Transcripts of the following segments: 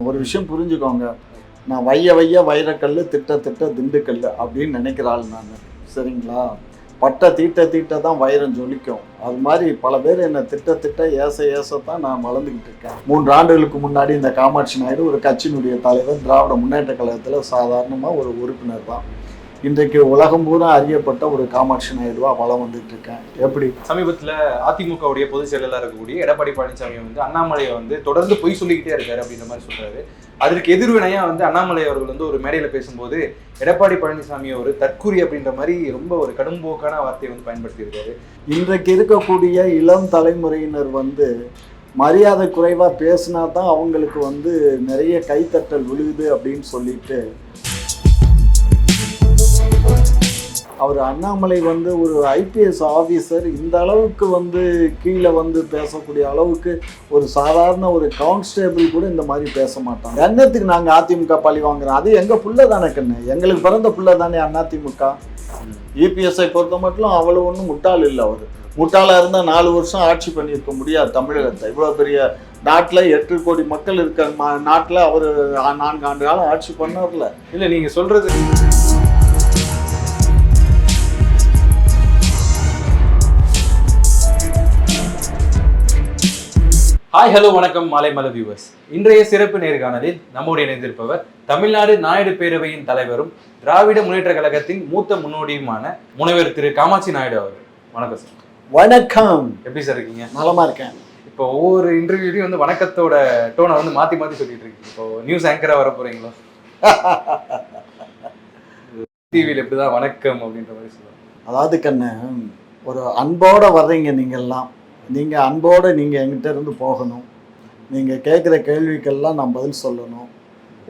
ஒரு விஷயம் புரிஞ்சுக்கோங்க. நான் வைய வைரக்கல், திட்ட திண்டுக்கல் அப்படின்னு நினைக்கிற ஆள் நான். சரிங்களா? பட்ட தீட்ட தான் வைரம் ஜொலிக்கும். அது மாதிரி பல பேர் என்னை திட்ட ஏசத்தான் நான் வளர்ந்துக்கிட்டு இருக்கேன். 3 ஆண்டுகளுக்கு முன்னாடி இந்த காமாட்சி நாயுடு ஒரு கட்சியினுடைய தலைவர், திராவிட முன்னேற்ற கழகத்தில் சாதாரணமாக ஒரு உறுப்பினர் தான். இன்றைக்கு உலகம் பூரா அறியப்பட்ட ஒரு காமாட்சி நாயுடுவா வளம் வந்துட்டு இருக்கேன். எப்படி சமீபத்தில் அதிமுகவுடைய பொதுச் செயலாளர் இருக்கக்கூடிய எடப்பாடி பழனிசாமி அண்ணாமலையை தொடர்ந்து பொய் சொல்லிக்கிட்டே இருக்காரு அப்படின்ற மாதிரி சொல்றாரு. அதற்கு எதிர்வினையா அண்ணாமலை அவர்கள் ஒரு மேடையில் பேசும்போது எடப்பாடி பழனிசாமி ஒரு தற்கூரி அப்படின்ற மாதிரி ரொம்ப ஒரு கடும்போக்கான வார்த்தையை பயன்படுத்தி இருக்காரு. இன்றைக்கு இருக்கக்கூடிய இளம் தலைமுறையினர் மரியாதை குறைவா பேசினா தான் அவங்களுக்கு நிறைய கைத்தட்டல் விழுகுது அப்படின்னு சொல்லிட்டு அவர் அண்ணாமலை ஒரு ஐபிஎஸ் ஆஃபீஸர் இந்த அளவுக்கு கீழே பேசக்கூடிய அளவுக்கு ஒரு சாதாரண ஒரு கான்ஸ்டேபிள் கூட இந்த மாதிரி பேச மாட்டாங்க. என்னத்துக்கு நாங்கள் அதிமுக பழி வாங்குறோம்? அது எங்கள் புள்ள தானே கண்ணு, எங்களுக்கு பிறந்த புள்ள தானே அதிமுக. இபிஎஸ்ஐ பொறுத்த மட்டும் அவ்வளோ ஒன்றும் முட்டாள் இல்லை. அவர் முட்டாளாக இருந்தால் 4 வருஷம் ஆட்சி பண்ணியிருக்க முடியாது தமிழகத்தை. இவ்வளோ பெரிய நாட்டில் 8 கோடி மக்கள் இருக்க நாட்டில் அவர் 4 ஆண்டு காலம் ஆட்சி பண்ணார்ல. இல்லை நீங்கள் சொல்கிறது ஹாய் ஹலோ வணக்கம் மாலை மலை வியூவர்ஸ். இன்றைய சிறப்பு நேர்காணலில் நம்மோடு இணைந்திருப்பவர் தமிழ்நாடு நாயுடு பேரவையின் தலைவரும் திராவிட முன்னேற்ற கழகத்தின் மூத்த முன்னோடியுமான முனைவர் திரு காமாட்சி நாயுடு அவர்கள். வணக்கம் சார். வணக்கம். எப்படி சார் இருக்கீங்க? நலமா இருக்கேன். இப்போ ஒவ்வொரு இன்டர்வியூலையும் வணக்கத்தோட டோனை மாற்றி சொல்லிட்டு இருக்கீங்க. இப்போ நியூஸ் ஆங்கரா வர போறீங்களோ? டிவியில் எப்படிதான் வணக்கம் அப்படின்ற மாதிரி சொல்லுவாங்க. அதாவது கண்ணு, ஒரு அன்போட வர்றீங்க நீங்கள்லாம். நீங்கள் அன்போடு நீங்கள் எங்கிட்ட இருந்து போகணும். நீங்கள் கேட்குற கேள்விக்கெல்லாம் நான் பதில் சொல்லணும்.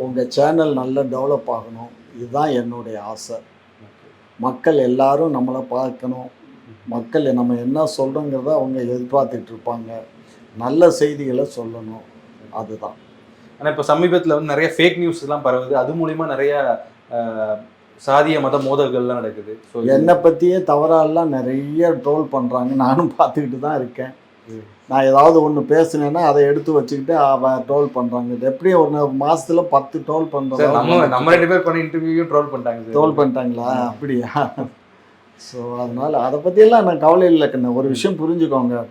உங்கள் சேனல் நல்லா டெவலப் ஆகணும். இதுதான் என்னுடைய ஆசை. மக்கள் எல்லாரும் நம்மளை பார்க்கணும். மக்கள் நம்ம என்ன சொல்கிறோங்கிறத அவங்க எதிர்பார்த்துட்டு இருப்பாங்க. நல்ல செய்திகளை சொல்லணும். அதுதான். ஆனால் இப்போ சமீபத்தில் நிறைய ஃபேக் நியூஸ்லாம் பரவுது. அது மூலிமா நிறைய சாதிய மத மோதல்கள்லாம் நடக்குது. ஸோ என்னை பற்றியே தவறாலாம் நிறைய ட்ரோல் பண்ணுறாங்க. நானும் பார்த்துக்கிட்டு தான் இருக்கேன். நான் ஏதாவது ஒன்று பேசுனேன்னா அதை எடுத்து வச்சுக்கிட்டு அவன் ட்ரோல் பண்ணுறாங்க. எப்படியும் ஒரு மாதத்தில் 10 ட்ரோல் பண்ணுறாங்க. நம்ம 2 பேர் பண்ண இன்டர்வியூவும் ட்ரோல் பண்ணிட்டாங்களா? அப்படியா? ஸோ அதனால் அதை பற்றியெல்லாம் நான் கவலை இல்லை கண்ணு. ஒரு விஷயம் புரிஞ்சுக்கோங்க.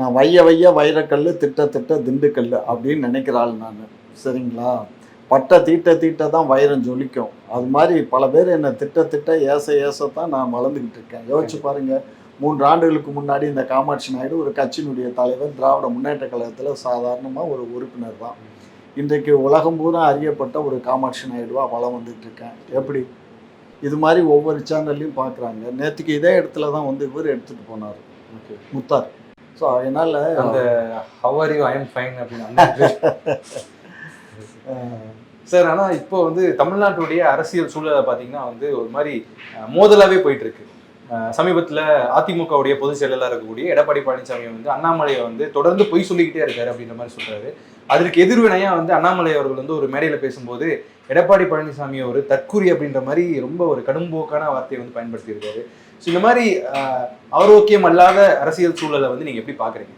நான் வைய வைரக்கல், திட்ட திண்டுக்கல் அப்படின்னு நினைக்கிற ஆள் நான். சரிங்களா? பட்ட தீட்ட தான் வைரம் ஜொலிக்கும். அது மாதிரி பல பேர் என்னை திட்ட ஏசத்தான் நான் வளர்ந்துக்கிட்டு இருக்கேன். யோசிச்சு பாருங்கள். 3 ஆண்டுகளுக்கு முன்னாடி இந்த காமாட்சி நாயுடு ஒரு கட்சியினுடைய தலைவர், திராவிட முன்னேற்ற கழகத்தில் சாதாரணமாக ஒரு உறுப்பினர் தான். இன்றைக்கு உலகம் பூரா அறியப்பட்ட ஒரு காமாட்சி நாயுடுவாக வளம் வந்துட்டு இருக்கேன். எப்படி? இது மாதிரி ஒவ்வொரு சேனல்லையும் பார்க்குறாங்க. நேற்றுக்கு இதே இடத்துல தான் இவர் எடுத்துகிட்டு போனார், முத்தார். ஸோ அதனால் அந்த how are you, I am fine அப்படின்னு சார். ஆனால் இப்போ தமிழ்நாட்டுடைய அரசியல் சூழலை பார்த்தீங்கன்னா ஒரு மாதிரி மோதலாகவே போயிட்டு இருக்கு. சமீபத்தில் அதிமுகவுடைய பொதுச் செயலாளர் இருக்கக்கூடிய எடப்பாடி பழனிசாமி அண்ணாமலையை தொடர்ந்து பொய் சொல்லிக்கிட்டே இருக்காரு அப்படின்ற மாதிரி சொல்றாரு. அதற்கு எதிர்வினையா அண்ணாமலை அவர்கள் ஒரு மேடையில் பேசும்போது எடப்பாடி பழனிசாமி ஒரு தற்கூரி அப்படின்ற மாதிரி ரொம்ப ஒரு கடும்போக்கான வார்த்தையை பயன்படுத்தி இருக்காரு. ஸோ இந்த மாதிரி ஆரோக்கியம் அல்லாத அரசியல் சூழலை நீங்க எப்படி பாக்குறீங்க?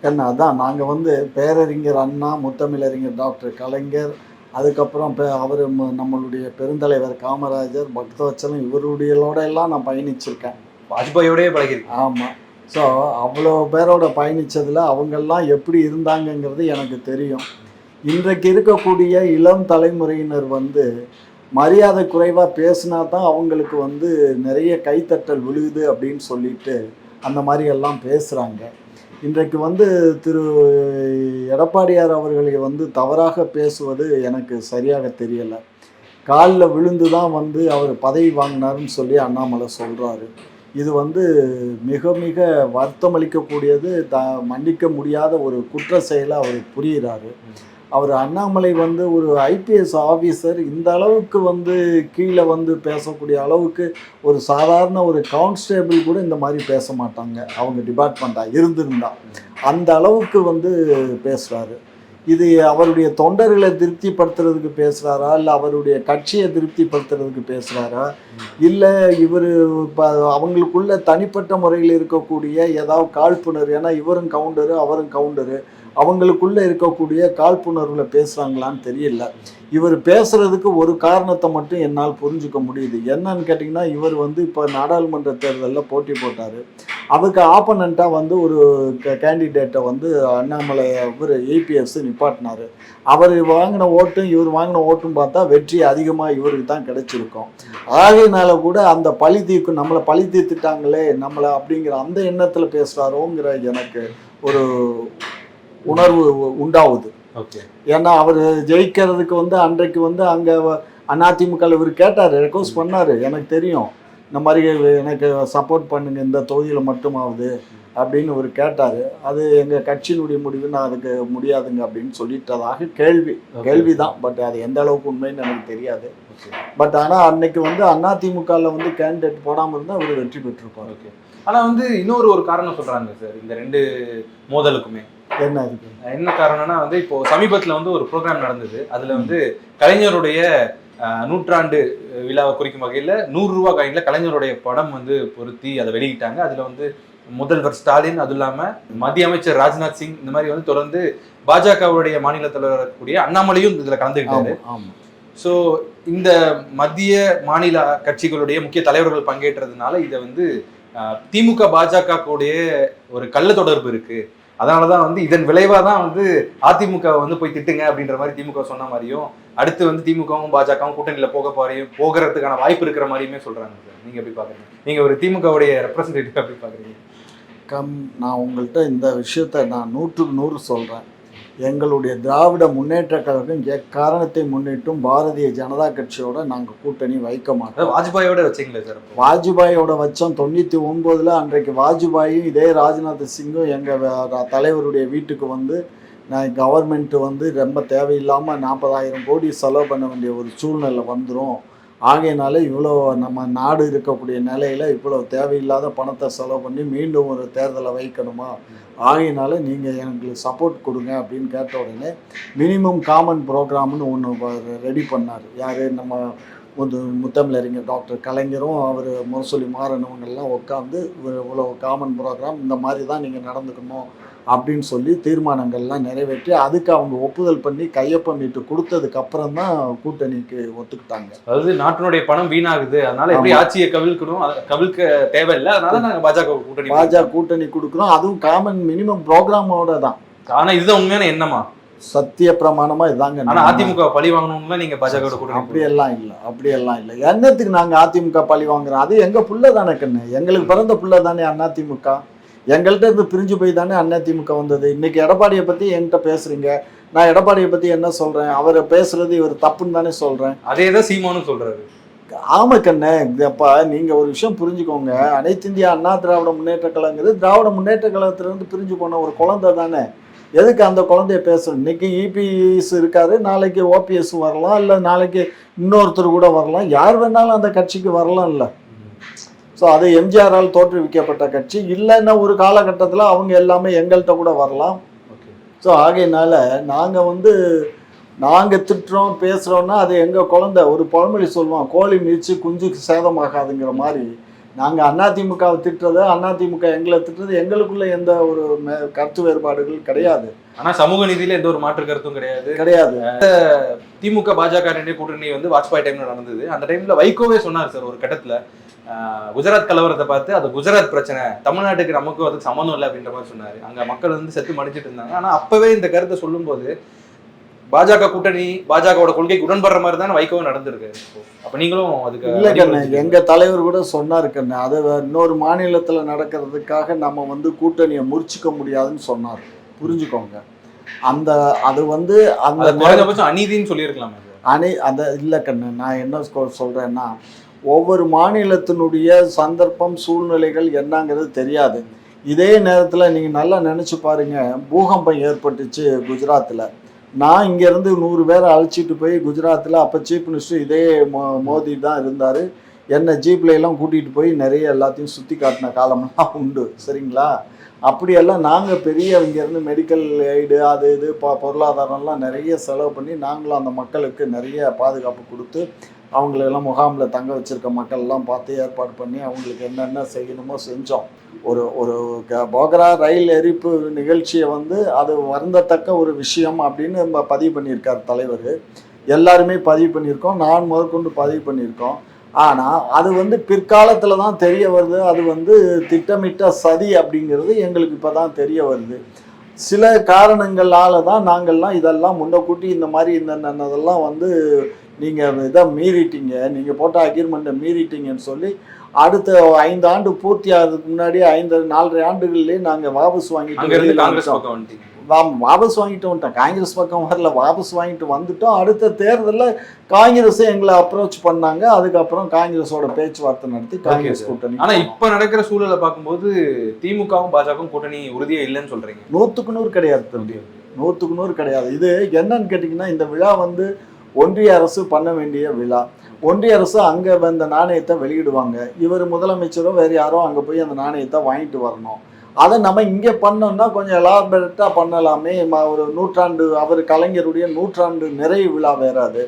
என்ன அதான் நாங்கள் பேரறிஞர் அண்ணா, முத்தமிழறிஞர் டாக்டர் கலைஞர், அதுக்கப்புறம் அவர் நம்மளுடைய பெருந்தலைவர் காமராஜர், பக்தவச்சலம், இவருடையோட எல்லாம் நான் பயணிச்சிருக்கேன். வாஜ்பாயோடய பழகிருக்கேன். ஆமாம். ஸோ அவ்வளோ பேரோட பயணித்ததில் அவங்கெல்லாம் எப்படி இருந்தாங்கங்கிறது எனக்கு தெரியும். இன்றைக்கு இருக்கக்கூடிய இளம் தலைமுறையினர் மரியாதை குறைவாக பேசினா தான் அவங்களுக்கு நிறைய கைத்தட்டல் விழுகுது அப்படின்னு சொல்லிட்டு அந்த மாதிரி எல்லாம் பேசுகிறாங்க. இன்றைக்கு திரு எடப்பாடியார் அவர்களை தவறாக பேசுவது எனக்கு சரியாக தெரியலை. காலில் விழுந்து தான் அவர் பதவி வாங்கினாருன்னு சொல்லி அண்ணாமலை சொல்கிறாரு. இது மிக மிக வருத்தமளிக்கக்கூடியது. மன்னிக்க முடியாத ஒரு குற்ற செயலை அவர் புரிகிறாரு. அவர் அண்ணாமலை ஒரு ஐபிஎஸ் ஆஃபீஸர் இந்த அளவுக்கு கீழே பேசக்கூடிய அளவுக்கு ஒரு சாதாரண ஒரு கான்ஸ்டேபிள் கூட இந்த மாதிரி பேச மாட்டாங்க. அவங்க டிபார்ட்மெண்ட்டாக இருந்திருந்தா அந்த அளவுக்கு பேசுகிறாரு. இது அவருடைய தொண்டர்களை திருப்திப்படுத்துறதுக்கு பேசுகிறாரா, இல்லை அவருடைய கட்சியை திருப்திப்படுத்துறதுக்கு பேசுகிறாரா, இல்லை இவர் இப்போ அவங்களுக்குள்ள தனிப்பட்ட முறையில் இருக்கக்கூடிய ஏதாவது காழ்ப்புணர், ஏன்னா இவரும் கவுண்டரு அவரும் கவுண்டரு, அவங்களுக்குள்ள இருக்கக்கூடிய காழ்ப்புணர்வுல பேசுறாங்களான்னு தெரியல. இவர் பேசுறதுக்கு ஒரு காரணத்தை மட்டும் என்னால் புரிஞ்சுக்க முடியுது. என்னன்னு கேட்டிங்கன்னா, இவர் வந்து இப்போ நாடாளுமன்ற தேர்தலில் போட்டி போட்டார். அதுக்கு ஆப்பனண்ட்டாக வந்து ஒரு கேண்டிடேட்டை வந்து அண்ணாமலை இவர் ஏபிஎஸ் நிப்பாட்டினார். அவர் வாங்கின ஓட்டும் இவர் வாங்கின ஓட்டும் பார்த்தா வெற்றி அதிகமாக இவருக்கு தான் கிடைச்சிருக்கும். ஆகையினால கூட அந்த பழி தீர்க்கும், நம்மளை பழி தீர்த்துட்டாங்களே நம்மளை அப்படிங்கிற அந்த எண்ணத்தில் பேசுகிறாரோங்கிற எனக்கு ஒரு உணர்வு உண்டாகுது. ஓகே. ஏன்னா அவர் ஜெயிக்கிறதுக்கு வந்து அன்றைக்கு வந்து அங்கே அதிமுக இவர் கேட்டார், ரெக்வஸ்ட் பண்ணார், எனக்கு தெரியும் இந்த மாதிரி எனக்கு சப்போர்ட் பண்ணுங்க இந்த தொகுதியில் மட்டுமாவது அப்படின்னு இவர் கேட்டார். அது எங்கள் கட்சியினுடைய முடிவு, நான் அதுக்கு முடியாதுங்க அப்படின்னு சொல்லிட்டதாக கேள்வி தான். பட் அது எந்த அளவுக்கு உண்மைன்னு எனக்கு தெரியாது. பட் ஆனால் அன்னைக்கு வந்து அதிமுகவில் வந்து கேண்டிடேட் போடாமல் இருந்தால் அவர் வெற்றி பெற்றிருப்பார். ஓகே. ஆனால் வந்து இன்னொரு காரணம் சொல்கிறாங்க சார் இந்த 2 மோதலுக்குமே. என்ன அதுக்கு என்ன காரணம்னா வந்து இப்போ சமீபத்தில் வந்து ஒரு ப்ரோக்ராம் நடந்தது. அதில் வந்து கலைஞருடைய 100ஆண்டு விழாவை குறிக்கும் வகையில் 100 ரூபா காயின்ல கலைஞருடைய படம் வந்து பொருத்தி அதை வெளியிட்டாங்க. அதில் வந்து முதல்வர் ஸ்டாலின், அதுவும் இல்லாமல் மத்திய அமைச்சர் ராஜ்நாத் சிங், இந்த மாதிரி வந்து தொடர்ந்து பாஜகவுடைய மாநில தலைவர் இருக்கக்கூடிய அண்ணாமலையும் இதில் கலந்துக்கிட்டாரு. ஸோ இந்த மத்திய மாநில கட்சிகளுடைய முக்கிய தலைவர்கள் பங்கேற்றதுனால இதை வந்து திமுக பாஜக கூடிய ஒரு கள்ள தொடர்பு இருக்கு, அதனாலதான் வந்து இதன் விளைவா தான் வந்து அதிமுக வந்து போய் திட்டுங்க அப்படின்ற மாதிரி திமுக சொன்ன மாதிரியும், அடுத்து வந்து திமுகவும் பாஜகவும் கூட்டணியில போகிறதுக்கான வாய்ப்பு இருக்கிற மாதிரியுமே சொல்றாங்க சார். நீங்க எப்படி பாக்குறீங்க? நீங்க ஒரு திமுகவுடைய ரெப்ரசன்டேட்டிவ் எப்படி பாக்குறீங்க? நான் உங்கள்கிட்ட இந்த விஷயத்த நான் 100க்கு 100 சொல்றேன். எங்களுடைய திராவிட முன்னேற்ற கழகம் எக்காரணத்தை முன்னிட்டும் பாரதிய ஜனதா கட்சியோட நாங்கள் கூட்டணி வைக்க மாட்டோம். வாஜ்பாயோட வச்சிங்களே சார்? வாஜ்பாயோட வச்சோம் 99. அன்றைக்கு வாஜ்பாயும் இதே ராஜ்நாத் சிங்கும் எங்கள் தலைவருடைய வீட்டுக்கு வந்து நான் கவர்மெண்ட்டு வந்து ரொம்ப தேவையில்லாமல் 40,000 கோடி செலவு பண்ண வேண்டிய ஒரு சூழ்நிலை வந்துடும், ஆகையினால இவ்வளோ நம்ம நாடு இருக்கக்கூடிய நிலையில் இவ்வளோ தேவையில்லாத பணத்தை செலவு பண்ணி மீண்டும் ஒரு தேர்தலை வைக்கணுமா, ஆகையினால நீங்கள் எனக்கு சப்போர்ட் கொடுங்க அப்படின்னு கேட்ட உடனே மினிமம் காமன் ப்ரோக்ராம்னு ஒன்று ரெடி பண்ணார். யார்? நம்ம முத்தமிழறிஞர் டாக்டர் கலைஞரும் அவர் முரசொலி மாறனவங்கெல்லாம் உட்காந்து இவ்வளோ காமன் ப்ரோக்ராம் இந்த மாதிரி தான் நீங்கள் நடந்துக்கணும் அப்படின்னு சொல்லி தீர்மானங்கள்லாம் நிறைவேற்றி அதுக்கு அவங்க ஒப்புதல் பண்ணி கையொப்பமிட்டு கொடுத்ததுக்கு அப்புறம் தான் கூட்டணிக்கு ஒத்துக்கிட்டாங்க. அதாவது நாட்டினுடைய பணம் வீணாகுது, அதனால எப்படி ஆட்சியை கவிழ்க்க தேவையில்லை, அதனால நாங்கள் பாஜக கூட்டணி கொடுக்குறோம், அதுவும் காமன் மினிமம் ப்ரோக்ராமோட தான். ஆனா இதுதான் உண்மையான எண்ணமா? சத்திய பிரமாணமா இதாங்க. ஆனா அதிமுக பழி வாங்கணும்னா நீங்க பாஜக கூட்டணி? அப்படியெல்லாம் இல்லை. என்னத்துக்கு நாங்க அதிமுக பழி வாங்குறோம்? அது எங்க புள்ள தானே கண்ணு, எங்களுக்கு பிறந்த புள்ள தானே அதிமுக. எங்கள்கிட்ட இருந்து பிரிஞ்சு போய் தானே அதிமுக வந்தது. இன்னைக்கு எடப்பாடியை பத்தி என்கிட்ட பேசுறீங்க, நான் எடப்பாடியை பத்தி என்ன சொல்றேன்? அவரை பேசுறது இவர் தப்புன்னு தானே சொல்றேன். அதேதான் சீமானும் சொல்றாரு. ஆமா கண்ணு, அப்ப நீங்க ஒரு விஷயம் புரிஞ்சுக்கோங்க. அனைத்து இந்திய அண்ணா திராவிட முன்னேற்ற கழகங்கிறது திராவிட முன்னேற்ற கழகத்திலிருந்து பிரிஞ்சு போன ஒரு குழந்தை தானே. எதுக்கு அந்த குழந்தைய பேசணும்? இன்னைக்கு இபிஎஸ் இருக்காரு, நாளைக்கு ஓபிஎஸ் வரலாம், இல்லை நாளைக்கு இன்னொருத்தர் கூட வரலாம், யார் வேணாலும் அந்த கட்சிக்கு வரலாம் இல்லை. ஸோ அது எம்ஜிஆரால் தோற்றுவிக்கப்பட்ட கட்சி இல்லைன்னா ஒரு காலகட்டத்தில் அவங்க எல்லாமே எங்கள்கிட்ட கூட வரலாம். ஸோ ஆகையினால நாங்கள் திட்டுறோம் பேசுகிறோன்னா அது எங்கள் குழந்தை. ஒரு பழமொழி சொல்லுவோம், கோழி மிதிச்சு குஞ்சுக்கு சேதமாகாதுங்கிற மாதிரி. நாங்கள் அதிமுகவை திட்டுறது, அதிமுக எங்களை திட்டுறது, எங்களுக்குள்ள எந்த ஒரு கருத்து வேறுபாடுகள் கிடையாது. ஆனால் சமூக நீதியில எந்த ஒரு மாற்று கருத்தும் கிடையாது. திமுக பாஜக கூட்டணி வந்து வாஜ்பாய் டைம்ல நடந்தது. அந்த டைம்ல வைகோவே சொன்னார் சார் ஒரு கட்டத்தில், குஜராத் கலவரத்தை பார்த்து அது குஜராத் பிரச்சனை, தமிழ்நாட்டுக்கு நமக்கு அதுக்கு சம்மந்தம் இல்லை அப்படின்ற மாதிரி சொன்னார். அங்கே மக்கள் வந்து செத்து மடிச்சிட்டு இருந்தாங்க. ஆனால் அப்பவே இந்த கருத்தை சொல்லும்போது பாஜக கூட்டணி பாஜகவோட கொள்கைக்கு உடன்படுற மாதிரி தான் வைகோ நடந்திருக்கு. அப்ப நீங்களும் அதுக்கு இல்லை கண்ணு, எங்க தலைவர் கூட சொன்னார் கண்ணு, அது இன்னொரு மாநிலத்துல நடக்கிறதுக்காக நம்ம வந்து கூட்டணியை முறிச்சுக்க முடியாதுன்னு சொன்னார். புரிஞ்சுக்கோங்க. அது வந்து அந்த குறைந்தபட்சம் அநீதின்னு சொல்லியிருக்கலாம். அந்த இல்லை கண்ணு, நான் என்ன சொல்றேன்னா, ஒவ்வொரு மாநிலத்தினுடைய சந்தர்ப்பம் சூழ்நிலைகள் என்னங்கிறது தெரியாது. இதே நேரத்தில் நீங்கள் நல்லா நினச்சி பாருங்க, பூகம்பம் ஏற்பட்டுச்சு குஜராத்தில். நான் இங்கேருந்து 100 பேரை அழைச்சிட்டு போய் குஜராத்தில், அப்போ சீஃப் மினிஸ்டர் இதே மோடி தான் இருந்தார், என்னை ஜீப்ல எல்லாம் கூட்டிகிட்டு போய் நிறைய எல்லாத்தையும் சுற்றி காட்டின காலமெல்லாம் உண்டு. சரிங்களா? அப்படியெல்லாம் நாங்கள் பெரிய இங்கேருந்து மெடிக்கல் எய்டு அது இது பொருளாதாரம்லாம் நிறைய செலவு பண்ணி நாங்களும் அந்த மக்களுக்கு நிறைய பாதுகாப்பு கொடுத்து அவங்களெல்லாம் முகாமில் தங்க வச்சுருக்க மக்கள்லாம் பார்த்து ஏற்பாடு பண்ணி அவங்களுக்கு என்னென்ன செய்யணுமோ செஞ்சோம். ஒரு ஒரு போகரா ரயில் எரிப்பு நிகழ்ச்சியை வந்து அது வருந்தத்தக்க ஒரு விஷயம் அப்படின்னு நம்ம பதிவு பண்ணியிருக்கார் தலைவர். எல்லாருமே பதிவு பண்ணியிருக்கோம், நான் முதற்கொண்டு பதிவு பண்ணியிருக்கோம். ஆனால் அது வந்து பிற்காலத்தில் தான் தெரிய வருது, அது வந்து திட்டமிட்ட சதி அப்படிங்கிறது எங்களுக்கு இப்போ தான் தெரிய வருது. சில காரணங்களால தான் நாங்கள்லாம் இதெல்லாம் முன்னக்கூட்டி இந்த மாதிரி இதெல்லாம் வந்து நீங்கள் இதை மீறிட்டீங்க, நீங்கள் போட்ட அக்ரிமெண்ட்டை மீறிட்டீங்கன்னு சொல்லி அடுத்த 5 ஆண்டு பூர்த்தி ஆகிறதுக்கு முன்னாடி 4.5 ஆண்டுகள்லேயே நாங்கள் வாபஸ் வாங்கிட்டு வாபஸ் வாங்கிட்டு வந்துட்டோம். காங்கிரஸ் பக்கம் வரல, வாபஸ் வாங்கிட்டு வந்துட்டோம். அடுத்த தேர்தலில் காங்கிரஸே எங்களை அப்ரோச் பண்ணாங்க. அதுக்கப்புறம் காங்கிரஸோட பேச்சுவார்த்தை நடத்தி காங்கிரஸ் கூட்டணி. ஆனா இப்ப நடக்கிற சூழலை பார்க்கும்போது திமுகவும் பாஜகவும் கூட்டணி உறுதியே இல்லைன்னு சொல்றீங்க. 100க்கு 100 கிடையாது தம்பி, 100க்கு 100 கிடையாது. இது என்னன்னு கேட்டிங்கன்னா, இந்த விழா வந்து ஒன்றிய அரசு பண்ண வேண்டிய விழா. ஒன்றிய அரசு அங்கே அந்த நாணயத்தை வெளியிடுவாங்க, இவர் முதலமைச்சரோ வேறு யாரோ அங்கே போய் அந்த நாணயத்தை வாங்கிட்டு வரணும். அதை நம்ம இங்கே பண்ணோம்னா கொஞ்சம் எலாபரேட்டாக பண்ணலாமே. ஒரு நூற்றாண்டு, அவர் கலைஞருடைய நூற்றாண்டு நிறைவு விழா வேறு அது.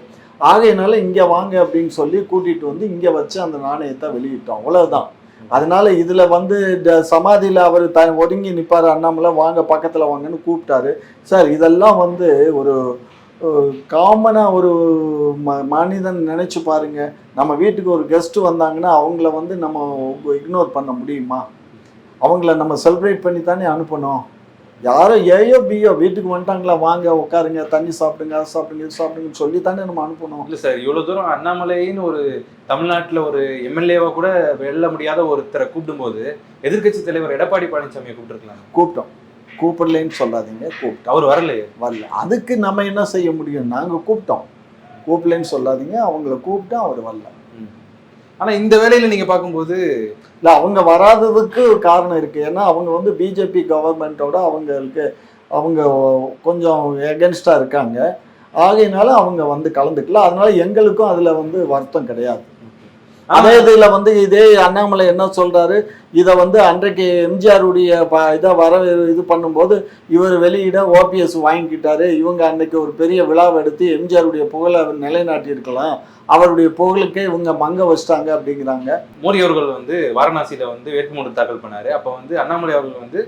ஆகையினால இங்கே வாங்க அப்படின்னு சொல்லி கூட்டிகிட்டு வந்து இங்கே வச்சு அந்த நாணயத்தை வெளியிட்டோம், அவ்வளோதான். அதனால இதில் வந்து சமாதியில் அவர் ஒதுங்கி நிற்பார், அண்ணாமலை வாங்க பக்கத்தில் வாங்கன்னு கூப்பிட்டாரு. சார் இதெல்லாம் வந்து ஒரு காமனாக ஒரு மனிதன் நினச்சி பாருங்க. நம்ம வீட்டுக்கு ஒரு கெஸ்ட்டு வந்தாங்கன்னா அவங்கள வந்து நம்ம இக்னோர் பண்ண முடியுமா? அவங்கள நம்ம செலிப்ரேட் பண்ணி தானே அனுப்பணும். யாரோ ஏயோ பியோ வீட்டுக்கு வந்துட்டாங்களா, வாங்க உட்காருங்க, தண்ணி சாப்பிடுங்க, அது சாப்பிடுங்க, இது சாப்பிடுங்கன்னு சொல்லி தானே நம்ம அனுப்பணும். இல்லை சார், இவ்வளோ தூரம் அண்ணாமலைன்னு ஒரு தமிழ்நாட்டில் ஒரு எம்எல்ஏவாக கூட வெல்ல முடியாத ஒருத்தரை கூப்பிடும்போது எதிர்கட்சி தலைவர் எடப்பாடி பழனிசாமியை கூப்பிட்டுருக்கலாம். கூப்பிட்டோம், கூப்பிடலன்னு சொல்லாதீங்க, கூப்பிட்டோம். அவர் வரலையே, வரல. அதுக்கு நம்ம என்ன செய்ய முடியும்? நாங்கள் கூப்பிட்டோம், கூப்பிடலன்னு சொல்லாதீங்க. அவங்கள கூப்பிட்டோம், அவர் வரல. ஆனால் இந்த வேலையில் நீங்கள் பார்க்கும்போது இல்லை, அவங்க வராததுக்கு காரணம் இருக்குது. ஏன்னா அவங்க வந்து பிஜேபி கவர்மெண்ட்டோட அவங்க கொஞ்சம் எகென்ஸ்டாக இருக்காங்க. ஆகையினால அவங்க வந்து கலந்துக்கல. அதனால எங்களுக்கும் அதில் வந்து வருத்தம் கிடையாது. அதே இதில் வந்து இதே அண்ணாமலை என்ன சொல்கிறாரு, இதை வந்து அன்றைக்கு எம்ஜிஆருடைய இதை இது பண்ணும்போது இவர் வெளியிட ஓபிஎஸ் வாங்கிக்கிட்டாரு. இவங்க அன்னைக்கு ஒரு பெரிய விழாவை எடுத்து எம்ஜிஆருடைய புகழை நிலைநாட்டியிருக்கலாம், அவருடைய புகழுக்கே இவங்க மங்க வச்சிட்டாங்க அப்படிங்கிறாங்க. மோடி அவர்கள் வந்து வாரணாசியில் வந்து வேட்புமனு தாக்கல் பண்ணார். அப்போ வந்து அண்ணாமலை அவர்கள் வந்து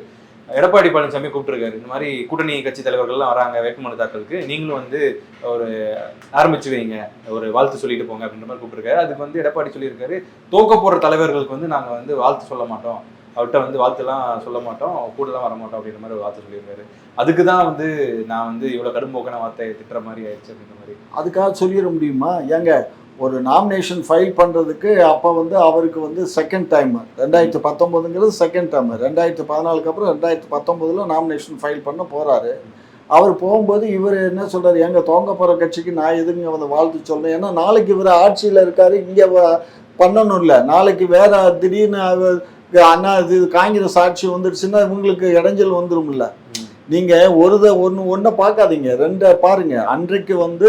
எடப்பாடி பழனிசாமி கூப்பிட்டுருக்காரு, இந்த மாதிரி கூட்டணி கட்சி தலைவர்கள்லாம் வராங்க வேட்புமனு தாக்கலுக்கு, நீங்களும் வந்து ஒரு ஆரம்பிச்சு வைங்க, ஒரு வாழ்த்து சொல்லிட்டு போங்க அப்படின்ற மாதிரி கூப்பிட்டுருக்காரு. அதுக்கு வந்து எடப்பாடி சொல்லியிருக்காரு, தோக்க போகிற தலைவர்களுக்கு வந்து நாங்கள் வந்து வாழ்த்து சொல்ல மாட்டோம், அவர்கிட்ட வந்து வாழ்த்துலாம் சொல்ல மாட்டோம், கூடலாம் வர மாட்டோம் அப்படின்ற மாதிரி ஒரு வார்த்தை சொல்லியிருக்காரு. அதுக்கு தான் வந்து நான் வந்து இவ்வளோ கடும்போக்கான வார்த்தையை திட்டுற மாதிரி ஆயிடுச்சு அப்படின்ற மாதிரி. அதுக்காக சொல்லிட முடியுமா? ஏங்க, ஒரு நாமினேஷன் ஃபைல் பண்ணுறதுக்கு அப்போ வந்து அவருக்கு வந்து செகண்ட் டைம் 2019ங்கிறது செகண்ட் டைம். 2014க்கு அப்புறம் 2019 நாமினேஷன் ஃபைல் பண்ண போகிறாரு. அவர் போகும்போது இவர் என்ன சொல்கிறார், எங்கள் தோங்க போகிற கட்சிக்கு நான் எதுங்க வந்து வாழ்த்து சொல்லணும்? ஏன்னா நாளைக்கு இவர் ஆட்சியில் இருக்கார், இங்கே பண்ணணும் இல்லை, நாளைக்கு வேற திடீர்னு அண்ணா இது காங்கிரஸ் ஆட்சி வந்துடுச்சுன்னா இவங்களுக்கு இடைஞ்சல் வந்துடும்ல. நீங்கள் ஒன்றை பார்க்காதீங்க, ரெண்டை பாருங்க. அன்றைக்கு வந்து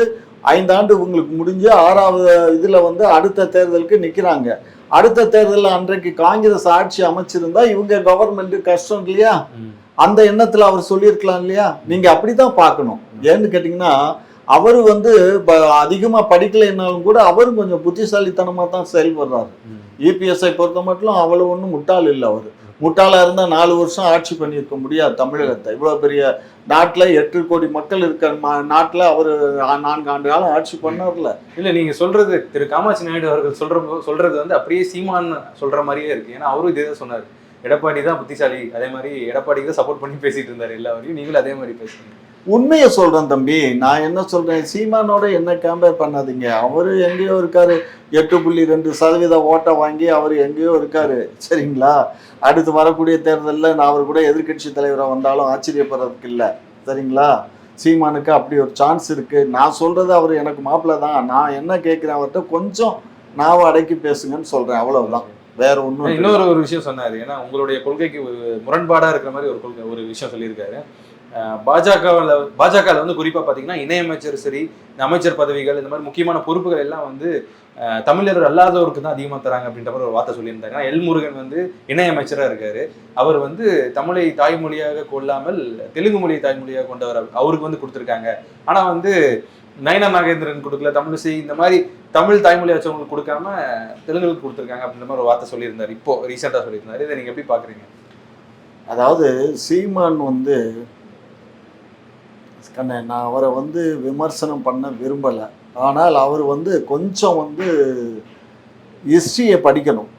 5 ஆண்டு உங்களுக்கு முடிஞ்சு 6வது இதில் வந்து அடுத்த தேர்தலுக்கு நிற்கிறாங்க. அடுத்த தேர்தலில் அன்றைக்கு காங்கிரஸ் ஆட்சி அமைச்சிருந்தா இவங்க கவர்மெண்ட் கஷ்டம் இல்லையா? அந்த எண்ணத்தில் அவர் சொல்லியிருக்கலாம் இல்லையா? நீங்கள் அப்படி தான் பார்க்கணும். ஏன்னு கேட்டிங்கன்னா, அவர் வந்து அதிகமாக படிக்கலைன்னாலும் கூட அவரும் கொஞ்சம் புத்திசாலித்தனமாக தான் செயல்படுறாரு. இபிஎஸ்ஐ பொறுத்த மட்டும் அவ்வளோ ஒன்றும் முட்டாள் இல்லை. அவர் முட்டாளாக இருந்தால் 4 வருஷம் ஆட்சி பண்ணியிருக்க முடியாது தமிழகத்தை. இவ்வளோ பெரிய நாட்டில் 8 கோடி மக்கள் இருக்க நாட்டில் அவர் 4 ஆண்டு காலம் ஆட்சி பண்ணார்ல. இல்லை, நீங்கள் சொல்கிறது திரு காமாட்சி நாயுடு அவர்கள் சொல்கிறது வந்து அப்படியே சீமான் சொல்கிற மாதிரியே இருக்குது. ஏன்னா அவரும் இதே தான் சொன்னார், எடப்பாடி தான் புத்திசாலி, அதே மாதிரி எடப்பாடிக்கு தான் சப்போர்ட் பண்ணி பேசிகிட்டு இருந்தார் எல்லாரையும், நீங்களும் அதே மாதிரி பேசுகிறீங்க. உண்மையை சொல்கிறேன் தம்பி, நான் என்ன சொல்கிறேன், சீமானோட என்ன கம்பேர் பண்ணாதீங்க. அவர் எங்கேயோ இருக்கார், 8.2% ஓட்டை வாங்கி அவர் எங்கேயோ இருக்கார், சரிங்களா? அடுத்து வரக்கூடிய தேர்தலில் நான் அவர் கூட எதிர்கட்சி தலைவராக வந்தாலும் ஆச்சரியப்படுறதுக்கு இல்லை, சரிங்களா? சீமானுக்கு அப்படி ஒரு சான்ஸ் இருக்குது. நான் சொல்கிறது அவர் எனக்கு மாப்பிள்ளை தான். நான் என்ன கேட்குறேன், அவர்கிட்ட கொஞ்சம் நாவை அடக்கி பேசுங்கன்னு சொல்கிறேன், அவ்வளவுதான், வேற ஒன்றும். இன்னொரு விஷயம் சொன்னார், ஏன்னா உங்களுடைய கொள்கைக்கு முரண்பாடாக இருக்கிற மாதிரி ஒரு விஷயம் சொல்லியிருக்காரு. பாஜகவில் வந்து குறிப்பாக பார்த்தீங்கன்னா இணையமைச்சர் சரி, அமைச்சர் பதவிகள், இந்த மாதிரி முக்கியமான பொறுப்புகள் எல்லாம் வந்து தமிழர் அல்லாதவருக்கு தான் அதிகமாக தராங்க அப்படின்ற மாதிரி ஒரு வார்த்தை சொல்லியிருந்தாங்க. எல் முருகன் வந்து இணையமைச்சராக இருக்காரு. அவர் வந்து தமிழை தாய்மொழியாக கொள்ளாமல் தெலுங்கு மொழியை தாய்மொழியாக கொண்டவர், அவருக்கு வந்து கொடுத்துருக்காங்க. ஆனால் வந்து நயனா நாகேந்திரன் கொடுக்கல, தமிழிசை, இந்த மாதிரி தமிழ் தாய்மொழி வச்சவங்களுக்கு கொடுக்காம தெலுங்குக்கு கொடுத்துருக்காங்க அப்படின்ற மாதிரி ஒரு வார்த்தை சொல்லியிருந்தாரு, இப்போ ரீசெண்டாக சொல்லியிருந்தாரு. இதை நீங்க எப்படி பாக்குறீங்க? அதாவது சீமான் வந்து நான் அவரை வந்து விமர்சனம் பண்ண விரும்பலை. ஆனால் அவர் வந்து கொஞ்சம் வந்து ஹிஸ்ட்ரியை படிக்கணும்.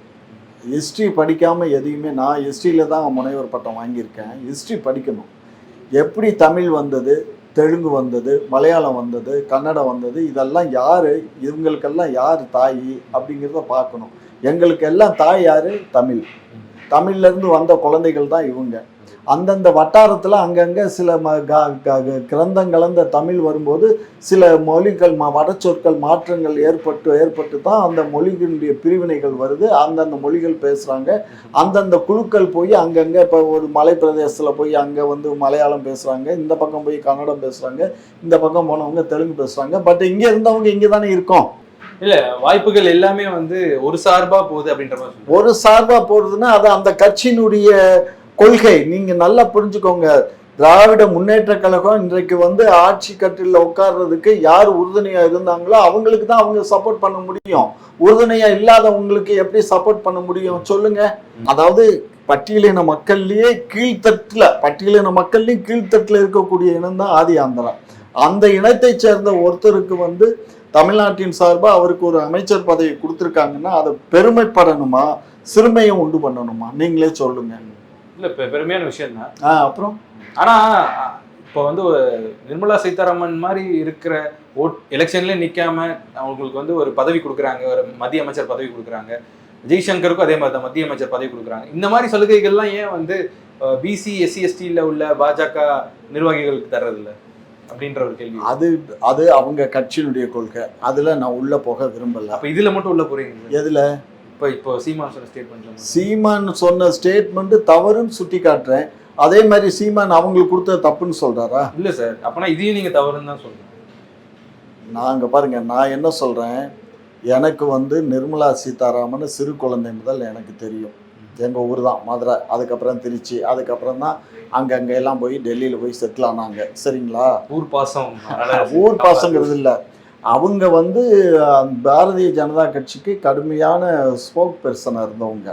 ஹிஸ்ட்ரி படிக்காமல் எதையுமே, நான் ஹிஸ்ட்ரியில் தான் முனைவர் பட்டம் வாங்கியிருக்கேன். ஹிஸ்ட்ரி படிக்கணும். எப்படி தமிழ் வந்தது, தெலுங்கு வந்தது, மலையாளம் வந்தது, கன்னடம் வந்தது, இதெல்லாம் யார், இவங்களுக்கெல்லாம் யார் தாய் அப்படிங்கிறத பார்க்கணும். எங்களுக்கு எல்லாம் தாய் யார்? தமிழ். தமிழ்லேருந்து வந்த குழந்தைகள் தான் இவங்க. அந்தந்த வட்டாரத்தில் அங்கங்கே சில கிரந்தங்கலந்த தமிழ் வரும்போது சில மொழிகள் வடச்சொற்கள் மாற்றங்கள் ஏற்பட்டு தான் அந்த மொழிகளுடைய பிரிவினைகள் வருது. அந்தந்த மொழிகள் பேசுகிறாங்க. அந்தந்த குழுக்கள் போய் அங்கங்கே இப்போ ஒரு மலை பிரதேசத்தில் போய் அங்கே வந்து மலையாளம் பேசுகிறாங்க, இந்த பக்கம் போய் கன்னடம் பேசுகிறாங்க, இந்த பக்கம் போனவங்க தெலுங்கு பேசுகிறாங்க. பட் இங்கே இருந்தவங்க இங்கே தானே இருக்கோம். இல்ல, வாய்ப்புகள் எல்லாமே வந்து ஒரு சார்பா போகுது அப்படின்ற மாதிரி. ஒரு சார்பா போறதுன்னா அது அந்த கட்சியினுடைய கொள்கை. நீங்க நல்லா புரிஞ்சுக்கோங்க. திராவிட முன்னேற்ற கழகம் இன்றைக்கு வந்து ஆட்சி கட்டில உட்கார்றதுக்கு யார் உறுதுணையா இருந்தாங்களோ அவங்களுக்கு தான் அவங்க சப்போர்ட் பண்ண முடியும். உறுதுணையா இல்லாதவங்களுக்கு எப்படி சப்போர்ட் பண்ண முடியும் சொல்லுங்க? அதாவது பட்டியலின மக்கள்லயே கீழ்த்தட்டுல இருக்கக்கூடிய இனம் தான் ஆதி ஆந்திரா. அந்த இனத்தை சேர்ந்த ஒருத்தருக்கு வந்து தமிழ்நாட்டின் சார்பா அவருக்கு ஒரு அமைச்சர் பதவி கொடுத்துருக்காங்கன்னா அதை பெருமைப்படணுமா, சிறுமையை உண்டு பண்ணணுமா? நீங்களே சொல்லுங்க. இல்ல, பெருமையான விஷயம் தான். அப்புறம் ஆனா இப்போ வந்து நிர்மலா சீதாராமன் மாதிரி இருக்கிற எலெக்ஷன்ல நிக்காம அவங்களுக்கு வந்து ஒரு பதவி கொடுக்குறாங்க, ஒரு மத்திய அமைச்சர் பதவி கொடுக்குறாங்க. ஜெய்சங்கருக்கும் அதே மாதிரி தான் மத்திய அமைச்சர் பதவி கொடுக்குறாங்க. இந்த மாதிரி சலுகைகள்லாம் ஏன் வந்து பிசி எஸ்சி எஸ்டியில் உள்ள பாஜக நிர்வாகிகளுக்கு தர்றதில்ல அப்படின்ற ஒரு கேள்வி. அது அவங்க கட்சியினுடைய கொள்கை. அதுல நான் உள்ள போக விரும்பல. அப்ப இதுல மட்டும் உள்ள போறீங்க? எதுல? இப்போ சீமான் சொன்ன ஸ்டேட்மெண்ட், சீமான் சொன்ன ஸ்டேட்மெண்ட் தவறுன்னு சுட்டி காட்டுறேன். அதே மாதிரி சீமான் அவங்களுக்கு கொடுத்த தப்புன்னு சொல்றாரா? இல்ல சார், அப்பனா இதையும் நீங்க தவறுன்னு தான் சொல்றீங்க. நாங்க பாருங்க, நான் என்ன சொல்றேன், எனக்கு வந்து நிர்மலா சீதாராமன் சிறு குழந்தை முதல் எனக்கு தெரியும். எங்கள் ஊர் தான் மதுரை, அதுக்கப்புறம் திருச்சி, அதுக்கப்புறம் தான் அங்கங்கே எல்லாம் போய் டெல்லியில் போய் செட்டில் ஆனாங்க. சரிங்களா? ஊர் பாசம். ஊர் பாசங்கிறது இல்லை. அவங்க வந்து பாரதிய ஜனதா கட்சிக்கு கடுமையான ஸ்போக் பர்சனாக இருந்தவங்க.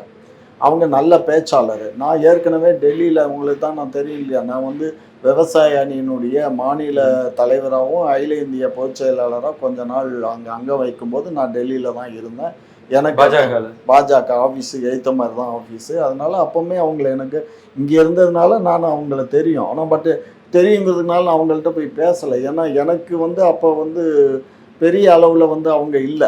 அவங்க நல்ல பேச்சாளர். நான் ஏற்கனவே டெல்லியில், உங்களுக்கு தான் நான் தெரியும் இல்லையா, நான் வந்து விவசாய அணியினுடைய மாநில தலைவராகவும் அகில இந்திய பொதுச் செயலாளராக கொஞ்ச நாள் அங்கே வைக்கும்போது நான் டெல்லியில் தான் இருந்தேன். எனக்கு பாஜக ஆஃபீஸு எய்த்த மாதிரி தான் ஆஃபீஸு. அதனால அப்போவுமே அவங்கள எனக்கு இங்கே இருந்ததுனால நான் அவங்கள தெரியும். ஆனால் பட்டு தெரியுங்கிறதுனால நான் அவங்கள்ட்ட போய் பேசலை. ஏன்னா எனக்கு வந்து அப்போ வந்து பெரிய அளவில் வந்து அவங்க இல்லை.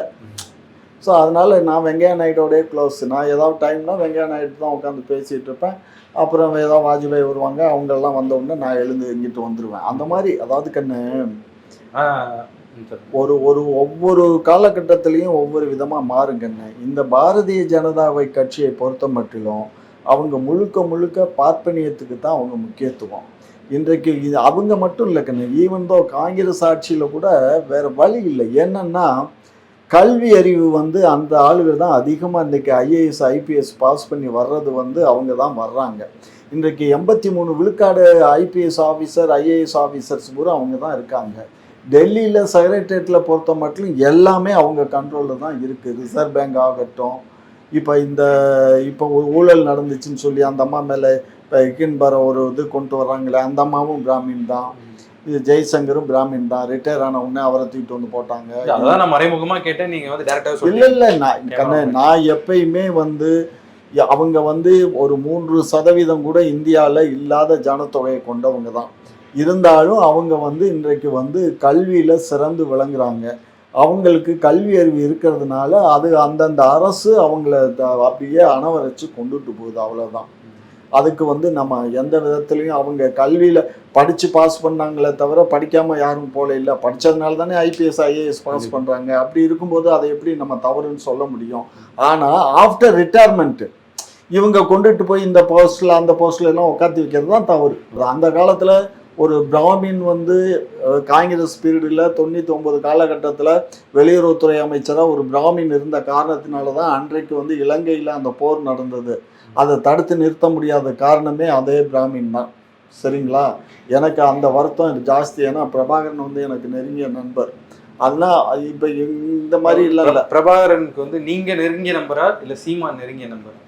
ஸோ அதனால் நான் வெங்கையா நாயுடோடய க்ளோஸ். நான் ஏதாவது டைம்னா வெங்கையா நாயுடு தான் உட்காந்து பேசிகிட்டு இருப்பேன். அப்புறம் ஏதாவது வாஜ்பாய் வருவாங்க, அவங்கெல்லாம் வந்தவுடனே நான் எழுந்து எங்கிட்டு வந்துடுவேன். அந்த மாதிரி. அதாவது கண்ணு, ஒவ்வொரு காலகட்டத்திலையும் ஒவ்வொரு விதமாக மாறுங்கண்ணே. இந்த பாரதிய ஜனதாவை கட்சியை பொறுத்த மட்டிலும் அவங்க முழுக்க பார்ப்பனியத்துக்கு தான் அவங்க முக்கியத்துவம். இன்றைக்கு இது அவங்க மட்டும் இல்லை கண்ணு, ஈவன் தோ காங்கிரஸ் ஆட்சியில் கூட வேறு வழி இல்லை. என்னன்னா கல்வி அறிவு வந்து அந்த ஆளுகள் தான் அதிகமாக இன்றைக்கி ஐஏஎஸ் ஐபிஎஸ் பாஸ் பண்ணி வர்றது வந்து அவங்க தான் வர்றாங்க. இன்றைக்கு 83 விழுக்காடு ஐபிஎஸ் ஆஃபீஸர் ஐஏஎஸ் ஆஃபீஸர்ஸ் பூரா அவங்க தான் இருக்காங்க. டெல்லியில் செக்ரட்டரியேட்டில் பொறுத்த மட்டும் எல்லாமே அவங்க கண்ட்ரோலில் தான் இருக்குது. ரிசர்வ் பேங்க் ஆகட்டும், இப்போ ஒரு ஊழல் நடந்துச்சுன்னு சொல்லி அந்த அம்மா மேலே இப்போ இக்கின்பர ஒரு இது கொண்டு வர்றாங்களே, அந்த அம்மாவும் பிராமின் தான். இது ஜெய்சங்கரும் பிராமின் தான். ரிட்டையர் ஆன உடனே அவரை தூக்கிட்டு வந்து போட்டாங்க. அதான் நான் மறைமுகமாக கேட்டேன், நீங்கள் வந்து டேரக்டாக இல்லை நான் எப்பயுமே வந்து அவங்க வந்து ஒரு 3% கூட இந்தியாவில் இல்லாத ஜனத்தொகையை கொண்டவங்க தான். இருந்தாலும் அவங்க வந்து இன்றைக்கு வந்து கல்வியில் சிறந்து விளங்குறாங்க. அவங்களுக்கு கல்வி அறிவு இருக்கிறதுனால அது அந்தந்த அரசு அவங்கள அப்படியே அணவரைச்சு கொண்டுட்டு போகுது. அவ்வளோதான். அதுக்கு வந்து நம்ம எந்த விதத்துலையும் அவங்க கல்வியில் படித்து பாஸ் பண்ணாங்களே தவிர படிக்காமல் யாரும் போல இல்லை. படித்ததுனால தானே ஐபிஎஸ் ஐஏஎஸ் பாஸ் பண்ணுறாங்க. அப்படி இருக்கும்போது அதை எப்படி நம்ம தவறுன்னு சொல்ல முடியும்? ஆனால் ஆஃப்டர் ரிட்டையர்மெண்ட்டு இவங்க கொண்டுட்டு போய் இந்த போஸ்ட்டில் அந்த போஸ்ட்டில் எல்லாம் உட்காந்து வைக்கிறது தான் தவறு. அந்த காலத்தில் ஒரு பிராமின் வந்து காங்கிரஸ் பீரியடில் 99 காலகட்டத்தில் வெளியுறவுத்துறை அமைச்சராக ஒரு பிராமின் இருந்த காரணத்தினால தான் அன்றைக்கு வந்து இலங்கையில் அந்த போர் நடந்தது. அதை தடுத்து நிறுத்த முடியாத காரணமே அதே பிராமின் தான். சரிங்களா? எனக்கு அந்த வருத்தம் ஜாஸ்தி. ஏன்னா பிரபாகரன் வந்து எனக்கு நெருங்கிய நண்பர். அதெல்லாம் இப்ப இந்த மாதிரி இல்ல. பிரபாகரனுக்கு வந்து நீங்க நெருங்கிய நம்பரா இல்ல சீமான் நெருங்கிய நம்பரா?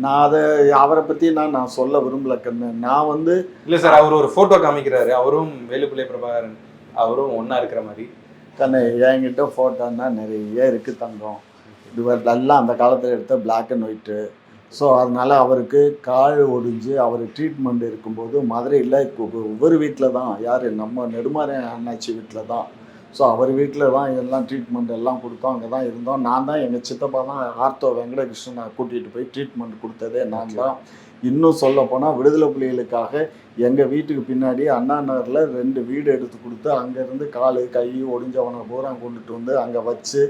நான் அதை அவரை பத்தி நான் சொல்ல விரும்பல கண்ணு. நான் வந்து இல்ல சார், அவர் ஒரு போட்டோ காமிக்கிறாரு, அவரும் வேலுப்பிள்ளை பிரபாகரன் அவரும் ஒன்னா இருக்கிற மாதிரி. கண்ணு என்கிட்ட போட்டோன்னா நிறைய இருக்கு தங்கம். இது எல்லாம் அந்த காலத்துல எடுத்த பிளாக் அண்ட் ஒயிட்டு. ஸோ அதனால அவருக்கு கால் ஒடிஞ்சு அவர் ட்ரீட்மெண்ட் இருக்கும்போது மதுரையில் ஒவ்வொரு வீட்டில் தான், யார் நம்ம நெடுமாறன் அண்ணாச்சி வீட்டில் தான். ஸோ அவர் வீட்டில் தான் எல்லாம் ட்ரீட்மெண்ட் எல்லாம் கொடுத்தோம். அங்கே தான் இருந்தோம். நான் தான் எங்கள் சித்தப்பா தான் ஆர்த்தோ வெங்கடகிருஷ்ணனை கூட்டிகிட்டு போய் ட்ரீட்மெண்ட் கொடுத்ததே நான் தான். இன்னும் சொல்ல போனால் விடுதலை புலிகளுக்காக எங்கள் வீட்டுக்கு பின்னாடி அண்ணா நகரில் 2 வீடு எடுத்து கொடுத்து அங்கேருந்து கால் கை ஒடிஞ்சவனை பூரா கொண்டுட்டு வந்து அங்கே வச்சு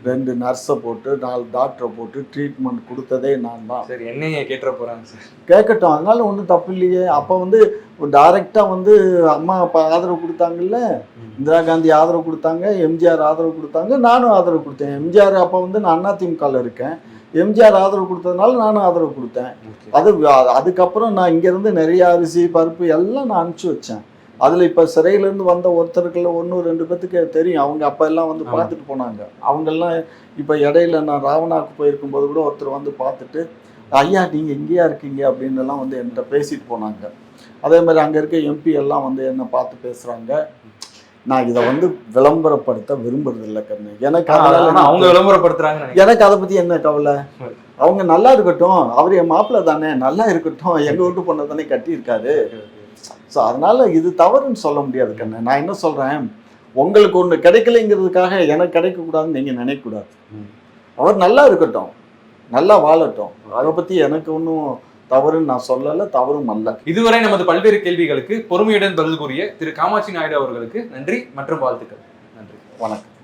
2 நர்ஸை போட்டு 4 டாக்டரை போட்டு ட்ரீட்மெண்ட் கொடுத்ததே நான் தான். சரி, என்னைய கேட்டுற போறாங்க சார். கேட்கட்டும், அதனால ஒன்றும் தப்பு இல்லையே. அப்போ வந்து டைரெக்டாக வந்து அம்மா அப்பா ஆதரவு கொடுத்தாங்கல்ல, இந்திரா காந்தி ஆதரவு கொடுத்தாங்க, எம்ஜிஆர் ஆதரவு கொடுத்தாங்க, நானும் ஆதரவு கொடுத்தேன். எம்ஜிஆர் அப்போ வந்து நான் அதிமுகவில் இருக்கேன். எம்ஜிஆர் ஆதரவு கொடுத்ததுனால நானும் ஆதரவு கொடுத்தேன். அதுக்கப்புறம் நான் இங்கேருந்து நிறைய அரிசி பருப்பு எல்லாம் நான் அனுப்பிச்சி வச்சேன். அதில் இப்போ சிறையிலேருந்து வந்த ஒருத்தருக்குள்ள 1-2 பேத்துக்கு தெரியும். அவங்க அப்போ எல்லாம் வந்து பார்த்துட்டு போனாங்க. அவங்கெல்லாம் இப்போ இடையில நான் ராவணாவுக்கு போயிருக்கும்போது கூட ஒருத்தர் வந்து பார்த்துட்டு, ஐயா நீங்கள் இங்கேயா இருக்கீங்க அப்படின்னு எல்லாம் வந்து என்கிட்ட பேசிட்டு போனாங்க. அதே மாதிரி அங்கே இருக்க எம்பி எல்லாம் வந்து என்னை பார்த்து பேசுகிறாங்க. நான் இதை வந்து விளம்பரப்படுத்த விரும்புறது இல்லை கண்ணு. எனக்கு அவங்க விளம்பரப்படுத்துறாங்க. எனக்கு அதை பற்றி என்ன கவலை? அவங்க நல்லா இருக்கட்டும், அவர் என் மாப்பிள்ளை தானே, நல்லா இருக்கட்டும், எங்கள் வீட்டு பொண்ணை தானே கட்டியிருக்காரு. ஸோ அதனால இது தவறுன்னு சொல்ல முடியாது கண்ணு. நான் என்ன சொல்கிறேன், உங்களுக்கு ஒன்று கிடைக்கலைங்கிறதுக்காக எனக்கு கிடைக்கக்கூடாதுன்னு நீங்கள் நினைக்கக்கூடாது. அவர் நல்லா இருக்கட்டும், நல்லா வாழட்டும், அதை பற்றி எனக்கு ஒன்றும் தவறுன்னு நான் சொல்லலை, தவறும் அல்ல. இதுவரை நமது பல்வேறு கேள்விகளுக்கு பொறுமையுடன் பதில் கூறிய திரு காமாட்சி நாயுடு அவர்களுக்கு நன்றி மற்றும் வாழ்த்துக்கள். நன்றி, வணக்கம்.